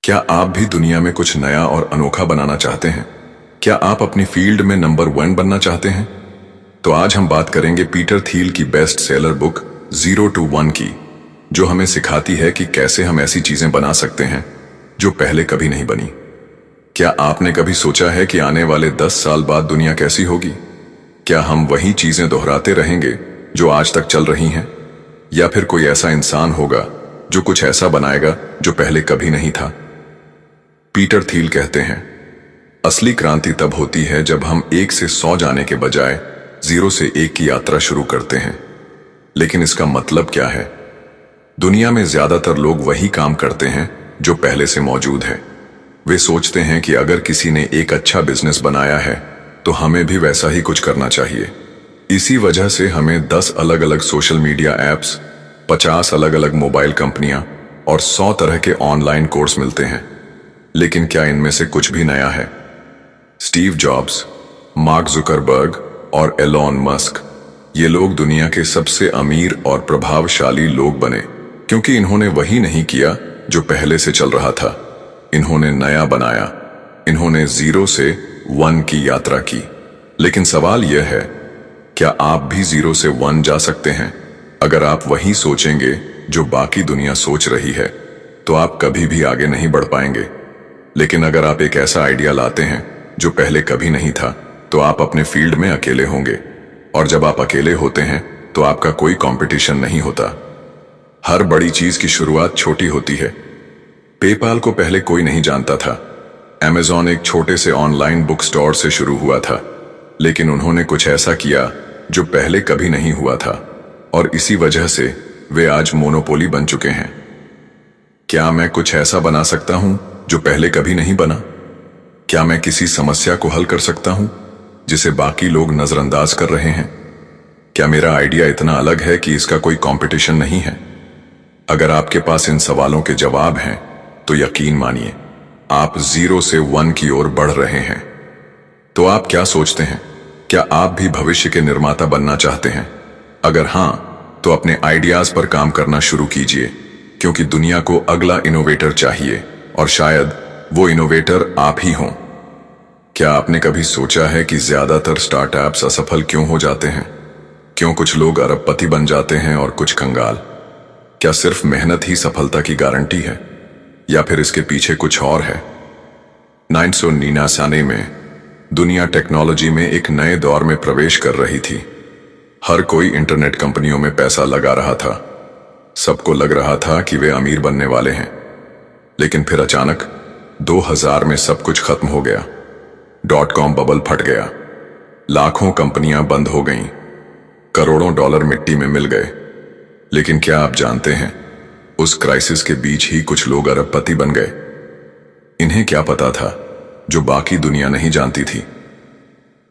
क्या आप भी दुनिया में कुछ नया और अनोखा बनाना चाहते हैं? क्या आप अपनी फील्ड में नंबर 1 बनना चाहते हैं? तो आज हम बात करेंगे पीटर थील की बेस्ट सेलर बुक 0 to 1 की, जो हमें सिखाती है कि कैसे हम ऐसी चीजें बना सकते हैं जो पहले कभी नहीं बनी। क्या आपने कभी सोचा है कि आने वाले 10 साल बाद दुनिया कैसी होगी? क्या हम वही चीजें दोहराते रहेंगे जो आज तक चल रही हैं, या फिर कोई ऐसा इंसान होगा जो कुछ ऐसा बनाएगा जो पहले कभी नहीं था? पीटर थील कहते हैं, असली क्रांति तब होती है जब हम 1 से 100 जाने के बजाय 0 से 1 की यात्रा शुरू करते हैं। लेकिन इसका मतलब क्या है? दुनिया में ज्यादातर लोग वही काम करते हैं जो पहले से मौजूद है। वे सोचते हैं कि अगर किसी ने एक अच्छा बिजनेस बनाया है तो हमें भी वैसा ही कुछ करना चाहिए। इसी वजह से हमें 10 अलग अलग सोशल मीडिया ऐप्स, 50 अलग अलग मोबाइल कंपनियां और 100 तरह के ऑनलाइन कोर्स मिलते हैं। लेकिन क्या इनमें से कुछ भी नया है? स्टीव जॉब्स, मार्क जुकरबर्ग और एलॉन मस्क, ये लोग दुनिया के सबसे अमीर और प्रभावशाली लोग बने क्योंकि इन्होंने वही नहीं किया जो पहले से चल रहा था। इन्होंने नया बनाया। इन्होंने 0 से 1 की यात्रा की। लेकिन सवाल यह है, क्या आप भी 0 से 1 जा सकते हैं? अगर आप वही सोचेंगे जो बाकी दुनिया सोच रही है तो आप कभी भी आगे नहीं बढ़ पाएंगे। लेकिन अगर आप एक ऐसा आइडिया लाते हैं जो पहले कभी नहीं था तो आप अपने फील्ड में अकेले होंगे। और जब आप अकेले होते हैं तो आपका कोई कंपटीशन नहीं होता। हर बड़ी चीज की शुरुआत छोटी होती है। पेपाल को पहले कोई नहीं जानता था। अमेज़न एक छोटे से ऑनलाइन बुक स्टोर से शुरू हुआ था, लेकिन उन्होंने कुछ ऐसा किया जो पहले कभी नहीं हुआ था, और इसी वजह से वे आज मोनोपोली बन चुके हैं। क्या मैं कुछ ऐसा बना सकता हूं जो पहले कभी नहीं बना? क्या मैं किसी समस्या को हल कर सकता हूं जिसे बाकी लोग नजरअंदाज कर रहे हैं? क्या मेरा आइडिया इतना अलग है कि इसका कोई कंपटीशन नहीं है? अगर आपके पास इन सवालों के जवाब हैं तो यकीन मानिए, आप 0 से 1 की ओर बढ़ रहे हैं। तो आप क्या सोचते हैं? क्या आप भी भविष्य के निर्माता बनना चाहते हैं? अगर हां, तो अपने आइडियाज पर काम करना शुरू कीजिए, क्योंकि दुनिया को अगला इनोवेटर चाहिए, और शायद वो इनोवेटर आप ही हों। क्या आपने कभी सोचा है कि ज्यादातर स्टार्टअप्स असफल क्यों हो जाते हैं? क्यों कुछ लोग अरबपति बन जाते हैं और कुछ कंगाल? क्या सिर्फ मेहनत ही सफलता की गारंटी है, या फिर इसके पीछे कुछ और है? 1999 में दुनिया टेक्नोलॉजी में एक नए दौर में प्रवेश कर रही थी। हर कोई इंटरनेट कंपनियों में पैसा लगा रहा था। सबको लग रहा था कि वे अमीर बनने वाले हैं। लेकिन फिर अचानक 2000 में सब कुछ खत्म हो गया। .com बबल फट गया। लाखों कंपनियां बंद हो गईं। करोड़ों डॉलर मिट्टी में मिल गए। लेकिन क्या आप जानते हैं, उस क्राइसिस के बीच ही कुछ लोग अरबपति बन गए। इन्हें क्या पता था जो बाकी दुनिया नहीं जानती थी?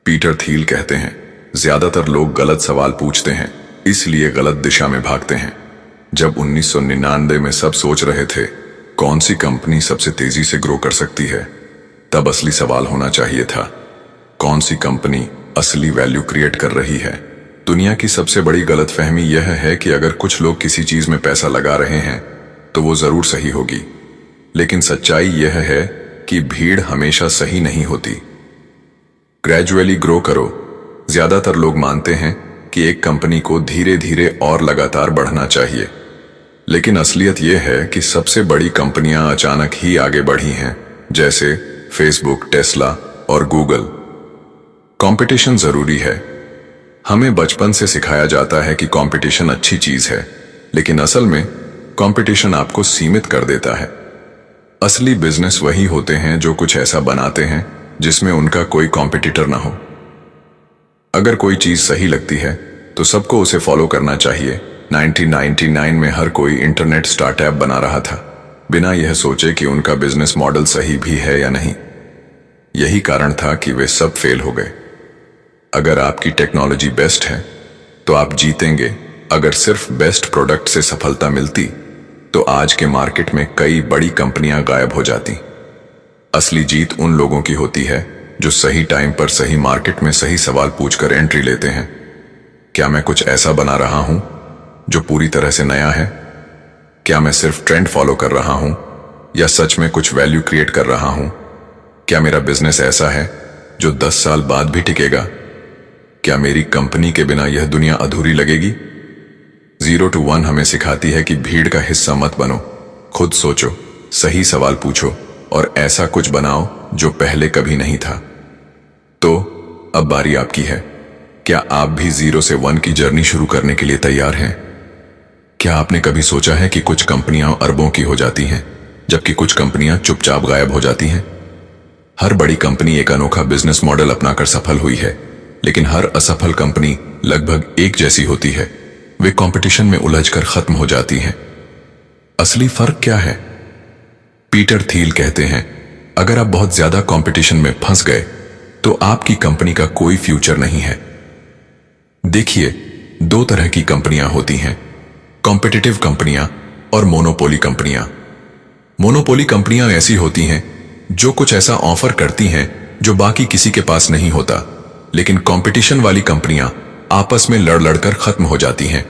पीटर थील कहते हैं, ज्यादातर लोग गलत सवाल पूछते हैं, इसलिए गलत दिशा में भागते हैं। जब 1999 में सब सोच रहे थे कौन सी कंपनी सबसे तेजी से ग्रो कर सकती है, तब असली सवाल होना चाहिए था, कौन सी कंपनी असली वैल्यू क्रिएट कर रही है? दुनिया की सबसे बड़ी गलतफहमी यह है कि अगर कुछ लोग किसी चीज में पैसा लगा रहे हैं तो वो जरूर सही होगी। लेकिन सच्चाई यह है कि भीड़ हमेशा सही नहीं होती। ग्रेजुअली ग्रो करो। ज्यादातर लोग मानते हैं कि एक कंपनी को धीरे धीरे और लगातार बढ़ना चाहिए, लेकिन असलियत यह है कि सबसे बड़ी कंपनियां अचानक ही आगे बढ़ी हैं, जैसे फेसबुक, टेस्ला और गूगल। कंपटीशन जरूरी है। हमें बचपन से सिखाया जाता है कि कंपटीशन अच्छी चीज है, लेकिन असल में कंपटीशन आपको सीमित कर देता है। असली बिजनेस वही होते हैं जो कुछ ऐसा बनाते हैं जिसमें उनका कोई कॉम्पिटिटर ना हो। अगर कोई चीज सही लगती है तो सबको उसे फॉलो करना चाहिए। 1999 में हर कोई इंटरनेट स्टार्टअप बना रहा था, बिना यह सोचे कि उनका बिजनेस मॉडल सही भी है या नहीं। यही कारण था कि वे सब फेल हो गए। अगर आपकी टेक्नोलॉजी बेस्ट है तो आप जीतेंगे। अगर सिर्फ बेस्ट प्रोडक्ट से सफलता मिलती तो आज के मार्केट में कई बड़ी कंपनियां गायब हो जाती। असली जीत उन लोगों की होती है जो सही टाइम पर सही मार्केट में सही सवाल पूछकर एंट्री लेते हैं। क्या मैं कुछ ऐसा बना रहा हूं जो पूरी तरह से नया है? क्या मैं सिर्फ ट्रेंड फॉलो कर रहा हूं, या सच में कुछ वैल्यू क्रिएट कर रहा हूं? क्या मेरा बिजनेस ऐसा है जो 10 साल बाद भी टिकेगा? क्या मेरी कंपनी के बिना यह दुनिया अधूरी लगेगी? 0 to 1 हमें सिखाती है कि भीड़ का हिस्सा मत बनो, खुद सोचो, सही सवाल पूछो और ऐसा कुछ बनाओ जो पहले कभी नहीं था। तो अब बारी आपकी है। क्या आप भी 0 से 1 की जर्नी शुरू करने के लिए तैयार हैं? क्या आपने कभी सोचा है कि कुछ कंपनियां अरबों की हो जाती हैं, जबकि कुछ कंपनियां चुपचाप गायब हो जाती हैं? हर बड़ी कंपनी एक अनोखा बिजनेस मॉडल अपनाकर सफल हुई है, लेकिन हर असफल कंपनी लगभग एक जैसी होती है। वे कंपटीशन में उलझकर खत्म हो जाती हैं। असली फर्क क्या है? पीटर थील कहते हैं, अगर आप बहुत ज्यादा कंपटीशन में फंस गए तो आपकी कंपनी का कोई फ्यूचर नहीं है। देखिए, 2 तरह की कंपनियां होती हैं, कॉम्पिटिटिव कंपनियां और मोनोपोली कंपनियां। मोनोपोली कंपनियां ऐसी होती हैं जो कुछ ऐसा ऑफर करती हैं जो बाकी किसी के पास नहीं होता, लेकिन कंपटीशन वाली कंपनियां आपस में लड़ लड़कर खत्म हो जाती हैं।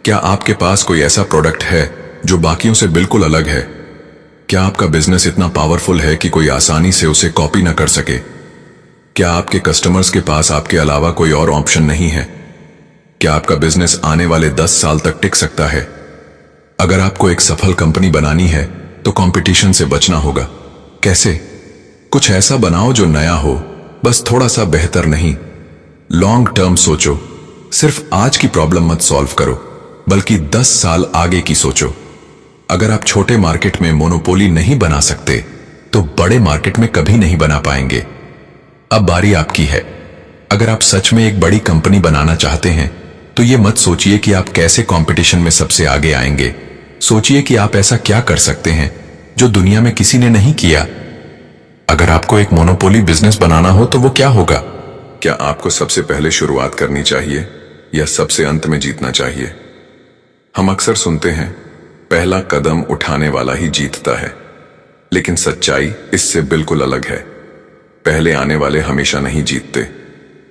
क्या आपके पास कोई ऐसा प्रोडक्ट है जो बाकियों से बिल्कुल अलग है? क्या आपका बिजनेस इतना पावरफुल है कि कोई आसानी से उसे कॉपी न कर सके? क्या आपके कस्टमर्स के पास आपके अलावा कोई और ऑप्शन नहीं है? क्या आपका बिजनेस आने वाले 10 साल तक टिक सकता है? अगर आपको एक सफल कंपनी बनानी है तो कंपटीशन से बचना होगा। कैसे? कुछ ऐसा बनाओ जो नया हो, बस थोड़ा सा बेहतर नहीं। लॉन्ग टर्म सोचो, सिर्फ आज की प्रॉब्लम मत सॉल्व करो, बल्कि 10 साल आगे की सोचो। अगर आप छोटे मार्केट में मोनोपोली नहीं बना सकते तो बड़े मार्केट में कभी नहीं बना पाएंगे। अब बारी आपकी है। अगर आप सच में एक बड़ी कंपनी बनाना चाहते हैं तो ये मत सोचिए कि आप कैसे कंपटीशन में सबसे आगे आएंगे। सोचिए कि आप ऐसा क्या कर सकते हैं जो दुनिया में किसी ने नहीं किया। अगर आपको एक मोनोपोली बिजनेस बनाना हो तो वो क्या होगा? क्या आपको सबसे पहले शुरुआत करनी चाहिए या सबसे अंत में जीतना चाहिए? हम अक्सर सुनते हैं, पहला कदम उठाने वाला ही जीतता है, लेकिन सच्चाई इससे बिल्कुल अलग है। पहले आने वाले हमेशा नहीं जीतते,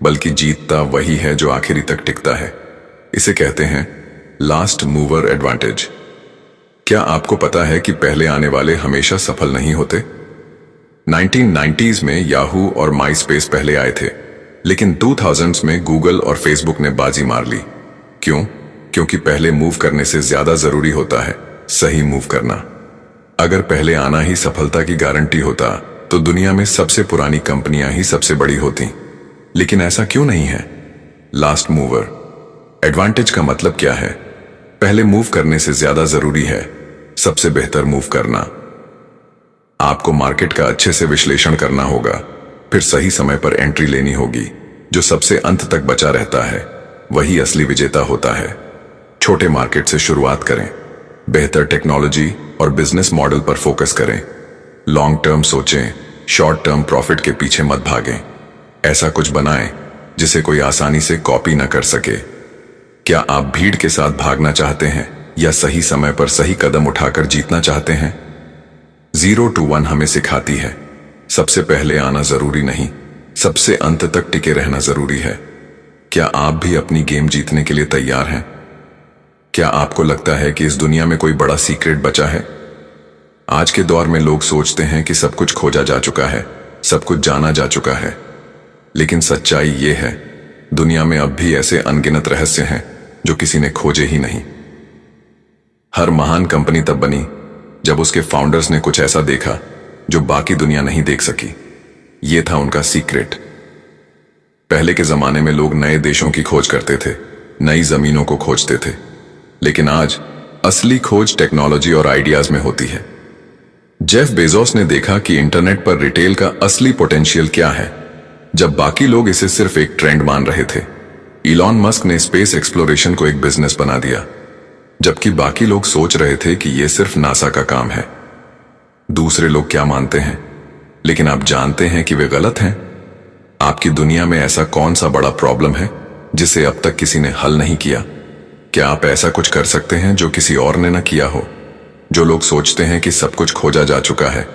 बल्कि जीतता वही है जो आखिरी तक टिकता है। इसे कहते हैं लास्ट मूवर एडवांटेज। क्या आपको पता है कि पहले आने वाले हमेशा सफल नहीं होते? 1990s में याहू और माईस्पेस पहले आए थे, लेकिन 2000s में गूगल और फेसबुक ने बाजी मार ली। क्यों? क्योंकि पहले मूव करने से ज्यादा जरूरी होता है सही मूव करना। अगर पहले आना ही सफलता की गारंटी होता तो दुनिया में सबसे पुरानी कंपनियां ही सबसे बड़ी होती। लेकिन ऐसा क्यों नहीं है? लास्ट मूवर एडवांटेज का मतलब क्या है? पहले मूव करने से ज्यादा जरूरी है सबसे बेहतर मूव करना। आपको मार्केट का अच्छे से विश्लेषण करना होगा, फिर सही समय पर एंट्री लेनी होगी। जो सबसे अंत तक बचा रहता है वही असली विजेता होता है। छोटे मार्केट से शुरुआत करें, बेहतर टेक्नोलॉजी और बिजनेस मॉडल पर फोकस करें। लॉन्ग टर्म सोचें, शॉर्ट टर्म प्रॉफिट के पीछे मत भागें। ऐसा कुछ बनाएं जिसे कोई आसानी से कॉपी न कर सके। क्या आप भीड़ के साथ भागना चाहते हैं या सही समय पर सही कदम उठाकर जीतना चाहते हैं? 0 to 1 हमें सिखाती है, सबसे पहले आना जरूरी नहीं, सबसे अंत तक टिके रहना जरूरी है। क्या आप भी अपनी गेम जीतने के लिए तैयार हैं? क्या आपको लगता है कि इस दुनिया में कोई बड़ा सीक्रेट बचा है? आज के दौर में लोग सोचते हैं कि सब कुछ खोजा जा चुका है, सब कुछ जाना जा चुका है, लेकिन सच्चाई ये है, दुनिया में अब भी ऐसे अनगिनत रहस्य हैं जो किसी ने खोजे ही नहीं। हर महान कंपनी तब बनी जब उसके फाउंडर्स ने कुछ ऐसा देखा जो बाकी दुनिया नहीं देख सकी। ये था उनका सीक्रेट। पहले के जमाने में लोग नए देशों की खोज करते थे, नई जमीनों को खोजते थे, लेकिन आज असली खोज टेक्नोलॉजी और आइडियाज में होती है। जेफ बेजोस ने देखा कि इंटरनेट पर रिटेल का असली पोटेंशियल क्या है, जब बाकी लोग इसे सिर्फ एक ट्रेंड मान रहे थे। इलॉन मस्क ने स्पेस एक्सप्लोरेशन को एक बिजनेस बना दिया, जबकि बाकी लोग सोच रहे थे कि यह सिर्फ नासा का काम है। दूसरे लोग क्या मानते हैं, लेकिन आप जानते हैं कि वे गलत हैं। आपकी दुनिया में ऐसा कौन सा बड़ा प्रॉब्लम है जिसे अब तक किसी ने हल नहीं किया? क्या आप ऐसा कुछ कर सकते हैं जो किसी और ने न किया हो? जो लोग सोचते हैं कि सब कुछ खोजा जा चुका है,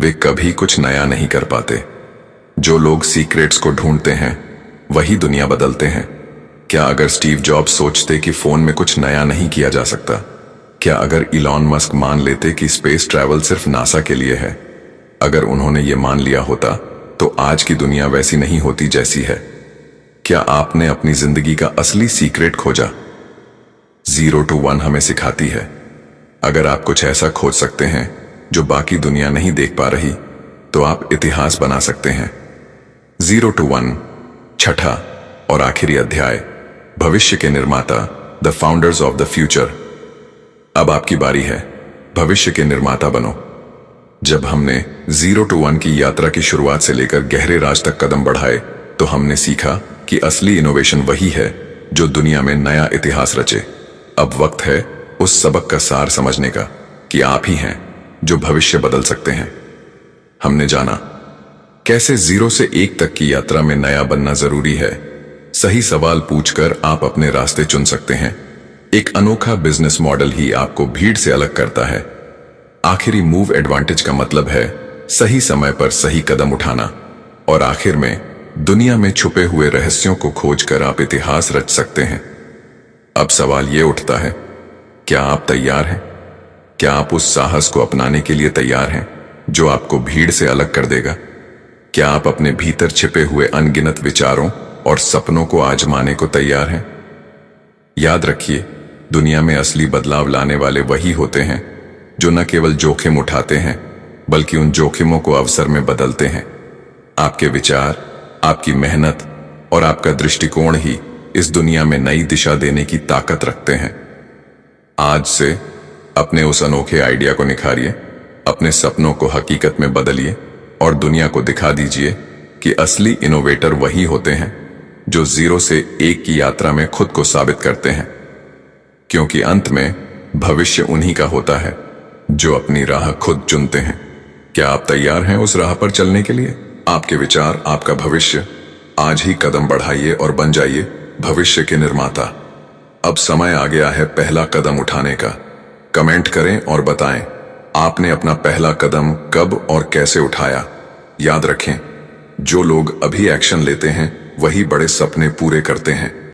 वे कभी कुछ नया नहीं कर पाते। जो लोग सीक्रेट्स को ढूंढते हैं वही दुनिया बदलते हैं। क्या अगर स्टीव जॉब्स सोचते कि फोन में कुछ नया नहीं किया जा सकता, क्या अगर इलॉन मस्क मान लेते कि स्पेस ट्रैवल सिर्फ नासा के लिए है, अगर उन्होंने ये मान लिया होता तो आज की दुनिया वैसी नहीं होती जैसी है। क्या आपने अपनी जिंदगी का असली सीक्रेट खोजा? 0 to 1 हमें सिखाती है, अगर आप कुछ ऐसा खोज सकते हैं जो बाकी दुनिया नहीं देख पा रही, तो आप इतिहास बना सकते हैं। 0 to 1 छठा और आखिरी अध्याय, भविष्य के निर्माता, the founders of the future. अब आपकी बारी है, भविष्य के निर्माता बनो। जब हमने 0 to 1 की यात्रा की शुरुआत से लेकर गहरे राज तक कदम बढ़ाए, तो हमने सीखा कि असली इनोवेशन वही है जो दुनिया में नया इतिहास रचे। अब वक्त है उस सबक का सार समझने का कि आप ही हैं जो भविष्य बदल सकते हैं। हमने जाना कैसे 0 से 1 तक की यात्रा में नया बनना जरूरी है। सही सवाल पूछकर आप अपने रास्ते चुन सकते हैं। एक अनोखा बिजनेस मॉडल ही आपको भीड़ से अलग करता है। आखिरी मूव एडवांटेज का मतलब है सही समय पर सही कदम उठाना, और आखिर में दुनिया में छुपे हुए रहस्यों को खोजकर आप इतिहास रच सकते हैं। अब सवाल यह उठता है, क्या आप तैयार हैं? क्या आप उस साहस को अपनाने के लिए तैयार हैं जो आपको भीड़ से अलग कर देगा? क्या आप अपने भीतर छिपे हुए अनगिनत विचारों और सपनों को आजमाने को तैयार हैं? याद रखिए, दुनिया में असली बदलाव लाने वाले वही होते हैं जो न केवल जोखिम उठाते हैं, बल्कि उन जोखिमों को अवसर में बदलते हैं। आपके विचार, आपकी मेहनत और आपका दृष्टिकोण ही इस दुनिया में नई दिशा देने की ताकत रखते हैं। आज से अपने उस अनोखे आइडिया को निखारिए, अपने सपनों को हकीकत में बदलिए और दुनिया को दिखा दीजिए कि असली इनोवेटर वही होते हैं जो 0 से 1 की यात्रा में खुद को साबित करते हैं। क्योंकि अंत में भविष्य उन्हीं का होता है जो अपनी राह खुद चुनते हैं। क्या आप तैयार हैं उस राह पर चलने के लिए? आपके विचार, आपका भविष्य। आज ही कदम बढ़ाइए और बन जाइए भविष्य के निर्माता। अब समय आ गया है पहला कदम उठाने का। कमेंट करें और बताएं, आपने अपना पहला कदम कब और कैसे उठाया। याद रखें, जो लोग अभी एक्शन लेते हैं वही बड़े सपने पूरे करते हैं।